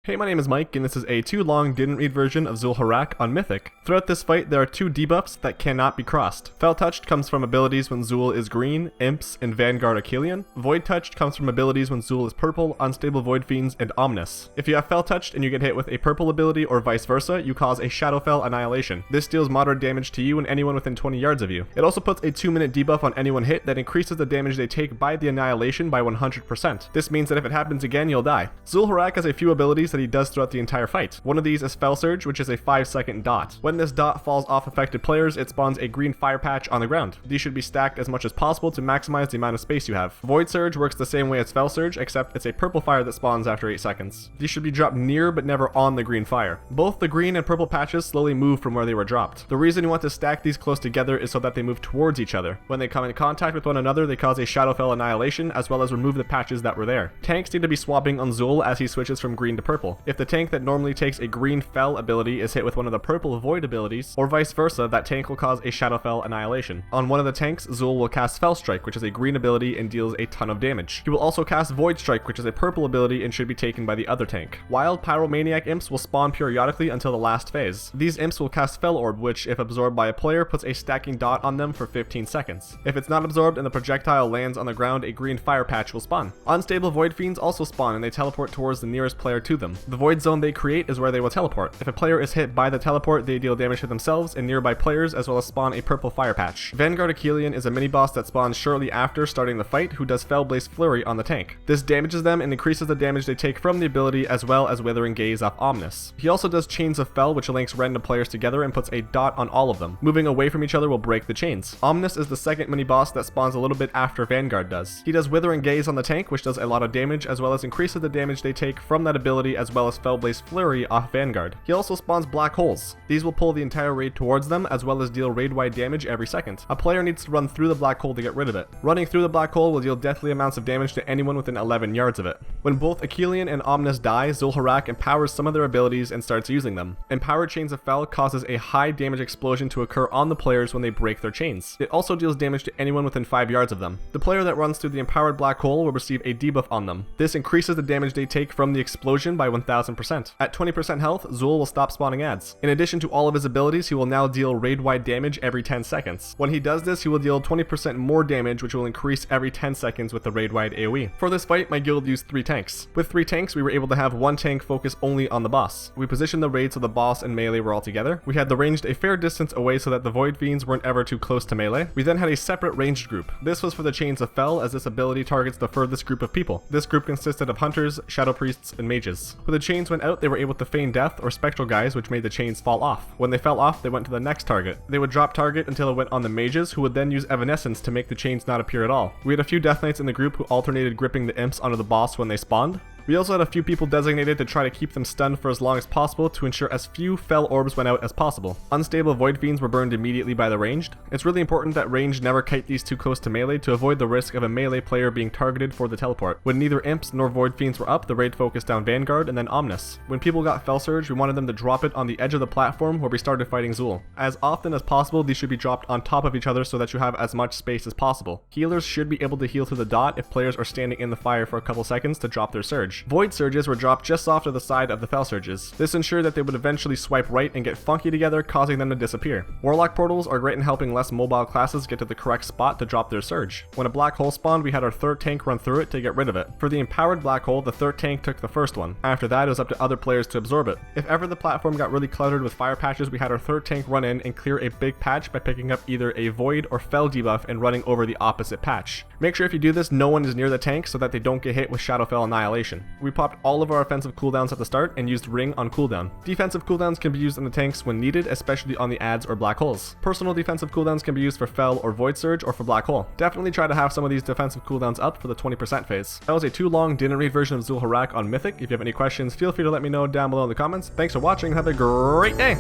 Hey, my name is Mike, and this is a too long didn't read version of Xhul'horac on Mythic. Throughout this fight, there are two debuffs that cannot be crossed. Fell Touched comes from abilities when Xhul is green, Imps, and Vanguard Achillean. Void Touched comes from abilities when Xhul is purple, Unstable Void Fiends, and Ominous. If you have Fell Touched and you get hit with a purple ability or vice versa, you cause a Shadowfell Annihilation. This deals moderate damage to you and anyone within 20 yards of you. It also puts a 2-minute debuff on anyone hit that increases the damage they take by the Annihilation by 100%. This means that if it happens again, you'll die. Xhul'horac has a few abilities that he does throughout the entire fight. One of these is Fell Surge, which is a 5-second dot. When this dot falls off affected players, it spawns a green fire patch on the ground. These should be stacked as much as possible to maximize the amount of space you have. Void Surge works the same way as Fell Surge, except it's a purple fire that spawns after 8 seconds. These should be dropped near but never on the green fire. Both the green and purple patches slowly move from where they were dropped. The reason you want to stack these close together is so that they move towards each other. When they come in contact with one another, they cause a Shadowfell Annihilation as well as remove the patches that were there. Tanks need to be swapping on Xhul as he switches from green to purple. If the tank that normally takes a green Fell ability is hit with one of the purple Void abilities, or vice versa, that tank will cause a Shadowfell Annihilation. On one of the tanks, Xhul will cast Fell Strike, which is a green ability and deals a ton of damage. He will also cast Void Strike, which is a purple ability and should be taken by the other tank. Wild Pyromaniac Imps will spawn periodically until the last phase. These Imps will cast Fell Orb, which, if absorbed by a player, puts a stacking dot on them for 15 seconds. If it's not absorbed and the projectile lands on the ground, a green fire patch will spawn. Unstable Void Fiends also spawn and they teleport towards the nearest player to them. The void zone they create is where they will teleport. If a player is hit by the teleport, they deal damage to themselves and nearby players, as well as spawn a purple fire patch. Vanguard Achillean is a mini-boss that spawns shortly after starting the fight, who does Fellblaze Flurry on the tank. This damages them and increases the damage they take from the ability, as well as Withering Gaze off Ominous. He also does Chains of Fell, which links random players together and puts a dot on all of them. Moving away from each other will break the chains. Ominous is the second mini-boss that spawns a little bit after Vanguard does. He does Withering Gaze on the tank, which does a lot of damage, as well as increases the damage they take from that ability, as well as Fellblaze Flurry off Vanguard. He also spawns Black Holes. These will pull the entire raid towards them, as well as deal raid-wide damage every second. A player needs to run through the black hole to get rid of it. Running through the black hole will deal deathly amounts of damage to anyone within 11 yards of it. When both Achillean and Ominous die, Xhul'horac empowers some of their abilities and starts using them. Empowered Chains of Fell causes a high damage explosion to occur on the players when they break their chains. It also deals damage to anyone within 5 yards of them. The player that runs through the empowered black hole will receive a debuff on them. This increases the damage they take from the explosion by 1000%. At 20% health, Xhul will stop spawning ads. In addition to all of his abilities, he will now deal raid-wide damage every 10 seconds. When he does this, he will deal 20% more damage, which will increase every 10 seconds with the raid-wide AoE. For this fight, my guild used 3 tanks. With 3 tanks, we were able to have 1 tank focus only on the boss. We positioned the raid so the boss and melee were all together. We had the ranged a fair distance away so that the Void Fiends weren't ever too close to melee. We then had a separate ranged group. This was for the Chains of Fell, as this ability targets the furthest group of people. This group consisted of hunters, shadow priests, and mages. When the chains went out, they were able to feign death or spectral guys, which made the chains fall off. When they fell off, they went to the next target. They would drop target until it went on the mages, who would then use Evanescence to make the chains not appear at all. We had a few Death Knights in the group who alternated gripping the imps onto the boss when they spawned. We also had a few people designated to try to keep them stunned for as long as possible to ensure as few Fell Orbs went out as possible. Unstable Void Fiends were burned immediately by the ranged. It's really important that ranged never kite these too close to melee to avoid the risk of a melee player being targeted for the teleport. When neither Imps nor Void Fiends were up, the raid focused down Vanguard and then Ominous. When people got Fell Surge, we wanted them to drop it on the edge of the platform where we started fighting Xhul. As often as possible, these should be dropped on top of each other so that you have as much space as possible. Healers should be able to heal to the dot if players are standing in the fire for a couple seconds to drop their surge. Void Surges were dropped just off to the side of the Fell Surges. This ensured that they would eventually swipe right and get funky together, causing them to disappear. Warlock portals are great in helping less mobile classes get to the correct spot to drop their surge. When a black hole spawned, we had our 3rd tank run through it to get rid of it. For the empowered black hole, the 3rd tank took the first one. After that, it was up to other players to absorb it. If ever the platform got really cluttered with fire patches, we had our 3rd tank run in and clear a big patch by picking up either a void or fell debuff and running over the opposite patch. Make sure if you do this, no one is near the tank so that they don't get hit with Shadowfell Annihilation. We popped all of our offensive cooldowns at the start and used Ring on cooldown. Defensive cooldowns can be used on the tanks when needed, especially on the ads or black holes. Personal defensive cooldowns can be used for Fell or Void Surge or for Black Hole. Definitely try to have some of these defensive cooldowns up for the 20% phase. That was a too long didn't read version of Xhul'horac on Mythic. If you have any questions, feel free to let me know down below in the comments. Thanks for watching, have a great day!